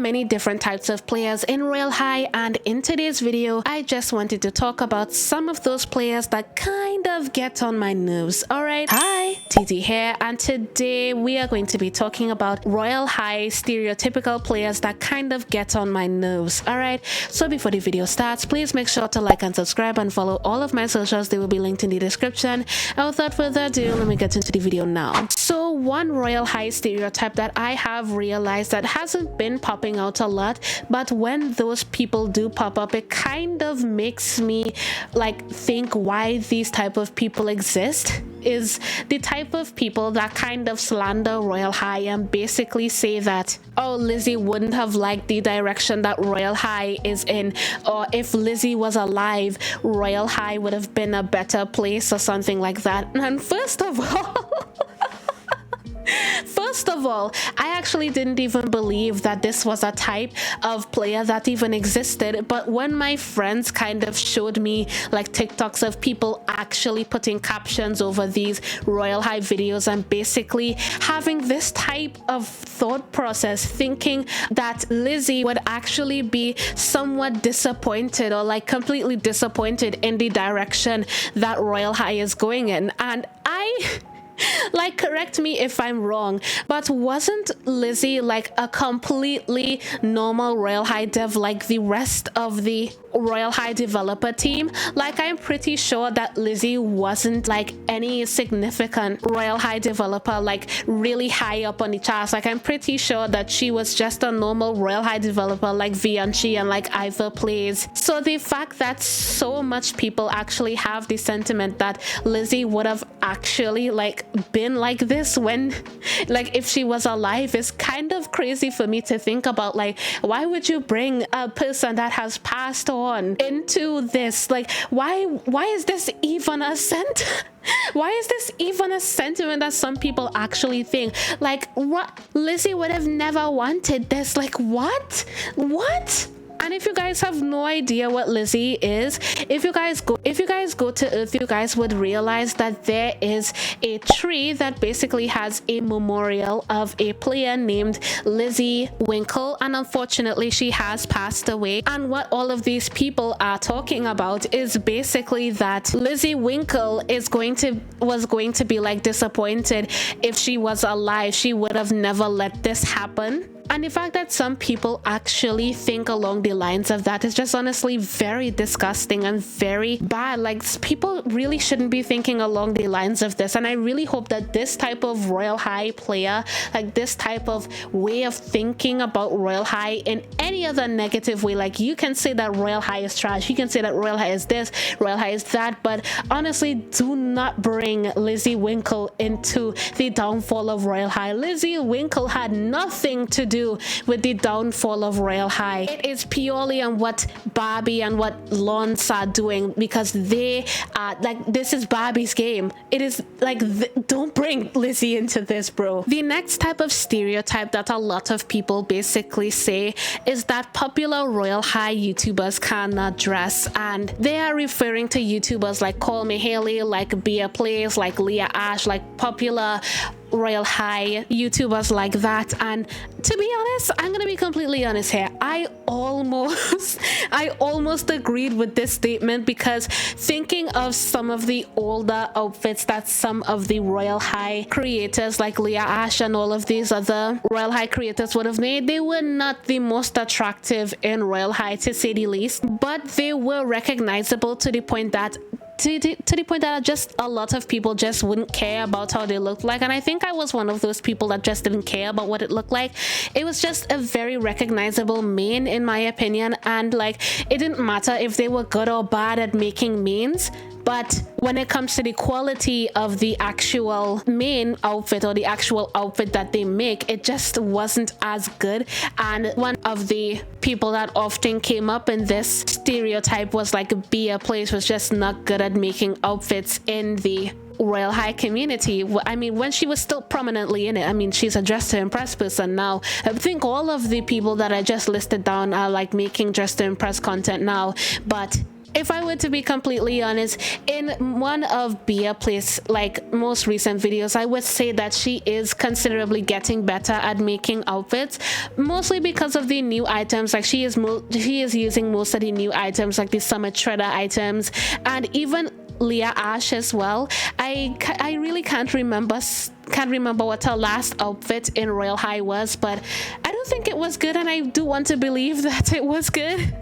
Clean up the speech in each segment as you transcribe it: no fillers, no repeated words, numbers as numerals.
many different types of players in Royale High, and in today's video I just wanted to talk about some of those players that kind of get on my nerves. Alright, hi, TT here, and today we are going to be talking about Royale High stereotypical players that kind of get on my nerves. Alright, so before the video starts, please make sure to like and subscribe and follow all of my socials. They will be linked in the description. And without further ado, let me get into the video now. So one Royale High stereotype that I have realized that hasn't been popping out a lot, but when those people do pop up, it kind of makes me like think why these type of people exist, is the type of people that kind of slander Royale High and basically say that, oh, Lizzie wouldn't have liked the direction that Royale High is in, or if Lizzie was alive, Royale High would have been a better place or something like that. And first of all, I actually didn't even believe that this was a type of player that even existed, but when my friends kind of showed me like TikToks of people actually putting captions over these Royale High videos and basically having this type of thought process, thinking that Lizzie would actually be somewhat disappointed or like completely disappointed in the direction that Royale High is going in. And like, correct me if I'm wrong, but wasn't Lizzie like a completely normal Royale High dev like the rest of the Royale High developer team? Like, I'm pretty sure that Lizzie wasn't like any significant Royale High developer like really high up on the charts. Like, I'm pretty sure that she was just a normal Royale High developer like Vianchi and like Ivor Plays. So the fact that so much people actually have the sentiment that Lizzie would have actually like been like this when like if she was alive is kind of crazy for me to think about. Like, why would you bring a person that has passed on into this? Like, why is this even a why is this even a sentiment that some people actually think? Like, what? Lizzie would have never wanted this. Like, what? And if you guys have no idea what Lizzie is, if you guys go to Earth, you guys would realize that there is a tree that basically has a memorial of a player named Lizzie Winkle, and unfortunately she has passed away. And what all of these people are talking about is basically that Lizzie Winkle was going to be like disappointed if she was alive. She would have never let this happen. And the fact that some people actually think along the lines of that is just honestly very disgusting and very bad. Like, people really shouldn't be thinking along the lines of this. And I really hope that this type of Royale High player, like this type of way of thinking about Royale High in any other negative way, like you can say that Royale High is trash, you can say that Royale High is this, Royale High is that, but honestly, do not bring Lizzie Winkle into the downfall of Royale High. Lizzie Winkle had nothing to do with the downfall of Royale High. It is purely on what Barbie and what Lance are doing, because they are like, this is Barbie's game. It is like, don't bring Lizzie into this, bro. The next type of stereotype that a lot of people basically say is that popular Royale High YouTubers cannot dress, and they are referring to YouTubers like Call Me Haley, like Bia Plays, like Leah Ash, like popular Royale High YouTubers like that. And to be honest, I'm gonna be completely honest here, I almost agreed with this statement, because thinking of some of the older outfits that some of the Royale High creators like Leah Ash and all of these other Royale High creators would have made, they were not the most attractive in Royale High, to say the least, but they were recognizable to the point that just a lot of people just wouldn't care about how they looked like. And I think I was one of those people that just didn't care about what it looked like. It was just a very recognizable main, in my opinion, and like, it didn't matter if they were good or bad at making mains. But when it comes to the quality of the actual main outfit or the actual outfit that they make, it just wasn't as good. And one of the people that often came up in this stereotype was like Bia Plays was just not good at making outfits in the Royale High community. I mean, when she was still prominently in it, I mean, she's a Dress to Impress person now. I think all of the people that I just listed down are like making Dress to Impress content now, but If I were to be completely honest, in one of Bia Play's like most recent videos, I would say that she is considerably getting better at making outfits, mostly because of the new items. Like she is using most of the new items, like the Summit Shredder items, and even Leah Ash as well. I really can't remember what her last outfit in Royale High was, but I don't think it was good, and I do want to believe that it was good.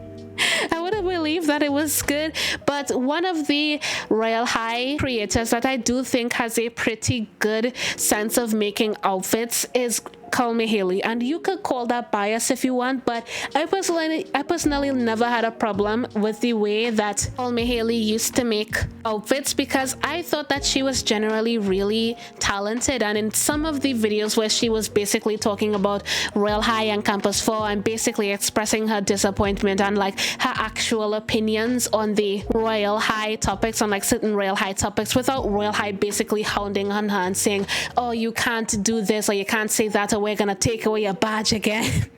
I would have believed that it was good. But one of the Royale High creators that I do think has a pretty good sense of making outfits is Call Me Haley, and you could call that bias if you want, but I personally never had a problem with the way that Call Me Haley used to make outfits, because I thought that she was generally really talented. And in some of the videos where she was basically talking about Royale High and Campus 4 and basically expressing her disappointment and like her actual opinions on the Royale High topics, on like certain Royale High topics, without Royale High basically hounding on her and saying, oh, you can't do this or you can't say that, or we're gonna take away your badge again.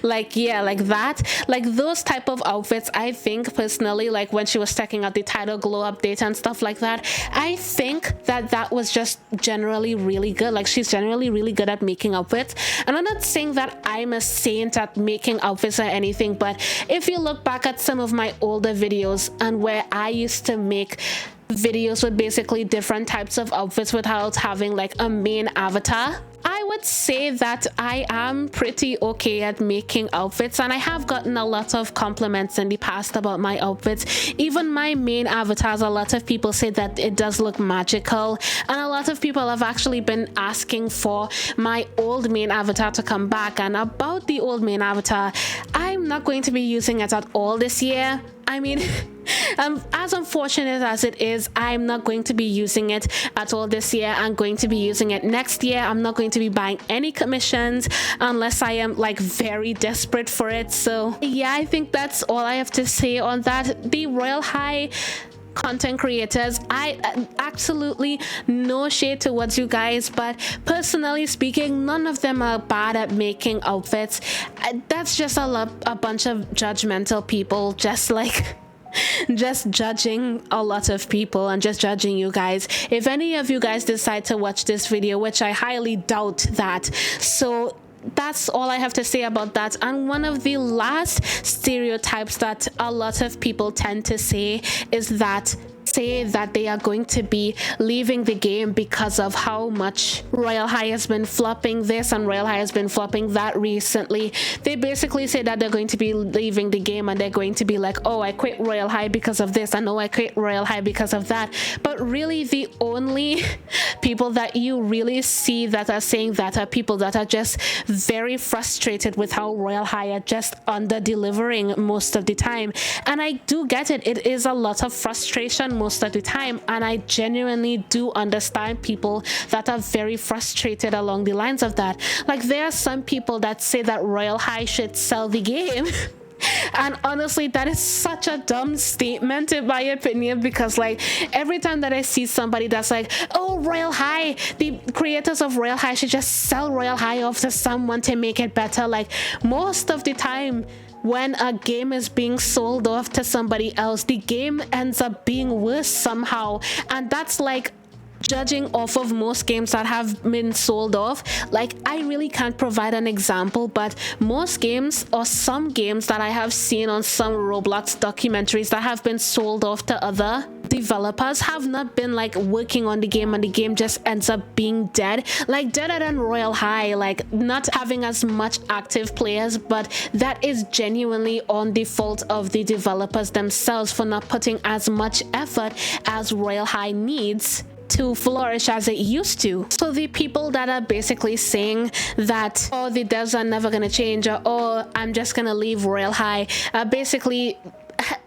Like, yeah, like that, like those type of outfits. I think personally, like when she was checking out the Tidal Glow update and stuff like that, I think that was just generally really good. Like she's generally really good at making outfits, and I'm not saying that I'm a saint at making outfits or anything, but if you look back at some of my older videos and where I used to make videos with basically different types of outfits without having like a main avatar, I would say that I am pretty okay at making outfits, and I have gotten a lot of compliments in the past about my outfits. Even my main avatars, a lot of people say that it does look magical, and a lot of people have actually been asking for my old main avatar to come back. And about the old main avatar, I'm not going to be using it at all this year. I mean, as unfortunate as it is, I'm not going to be using it at all this year. I'm going to be using it next year. I'm not going to be buying any commissions unless I am like very desperate for it. So yeah, I think that's all I have to say on that. The Royale High content creators, I absolutely no shade towards you guys, but personally speaking, none of them are bad at making outfits. That's just a bunch of judgmental people, just judging a lot of people and just judging you guys. If any of you guys decide to watch this video, which I highly doubt that, so that's all I have to say about that. And one of the last stereotypes that a lot of people tend to say is that they are going to be leaving the game because of how much Royale High has been flopping this and Royale High has been flopping that recently. They basically say that they're going to be leaving the game and they're going to be like, oh, I quit Royale High because of this, and oh, I quit Royale High because of that. But really, the only people that you really see that are saying that are people that are just very frustrated with how Royale High are just under delivering most of the time. And I do get it. It is a lot of frustration most of the time, and I genuinely do understand people that are very frustrated along the lines of that. Like, there are some people that say that Royale High should sell the game. And honestly, that is such a dumb statement in my opinion, because like every time that I see somebody that's like, oh, Royale High, the creators of Royale High should just sell Royale High off to someone to make it better, like most of the time when a game is being sold off to somebody else, the game ends up being worse somehow. And that's like judging off of most games that have been sold off. Like, I really can't provide an example, but most games, or some games that I have seen on some Roblox documentaries that have been sold off to other developers, have not been like working on the game, and the game just ends up being dead, like deader than Royale High, like not having as much active players. But that is genuinely on the fault of the developers themselves for not putting as much effort as Royale High needs to flourish as it used to. So the people that are basically saying that, oh, the devs are never gonna change, or oh, I'm just gonna leave Royale High, are basically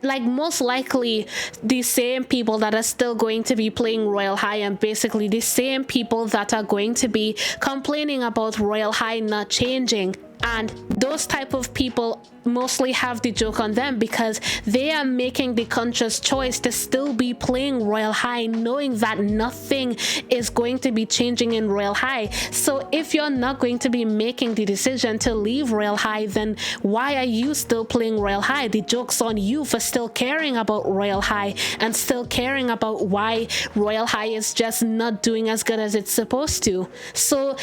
like most likely the same people that are still going to be playing Royale High, and basically the same people that are going to be complaining about Royale High not changing. And those type of people mostly have the joke on them because they are making the conscious choice to still be playing Royale High, knowing that nothing is going to be changing in Royale High. So if you're not going to be making the decision to leave Royale High, then why are you still playing Royale High? The joke's on you for still caring about Royale High and still caring about why Royale High is just not doing as good as it's supposed to. So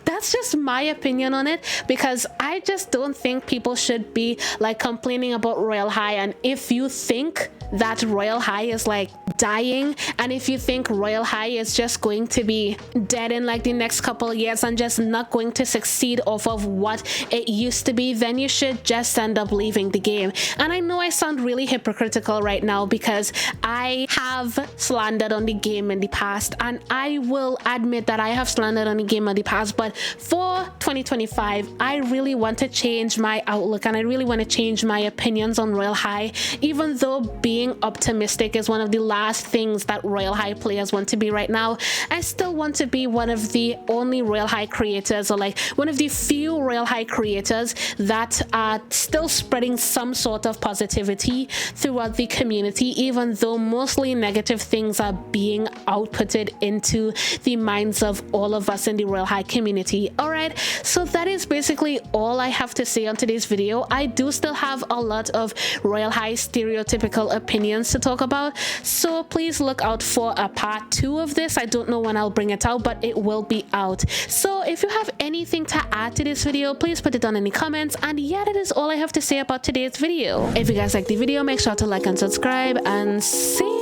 that's just my opinion on it, because I just don't think people should be like complaining about Royale High. And if you think that Royale High is like dying, and if you think Royale High is just going to be dead in like the next couple of years and just not going to succeed off of what it used to be, then you should just end up leaving the game. And I know I sound really hypocritical right now because I have slandered on the game in the past, and I will admit that I have slandered on the game in the past, but for 2025 I really want to change my outlook and I really want to change my opinions on Royale High. Even though being optimistic is one of the last things that Royale High players want to be right now, I still want to be one of the only Royale High creators, or like one of the few Royale High creators that are still spreading some sort of positivity throughout the community, even though mostly negative things are being outputted into the minds of all of us in the Royale High community. All right, so that is basically all I have to say on today's video. I do still have a lot of Royale High stereotypical opinions to talk about, so please look out for a part 2 of this. I don't know when I'll bring it out, but it will be out. So if you have anything to add to this video, please put it down in the comments. And yeah, that is all I have to say about today's video. If you guys like the video, make sure to like and subscribe, and see you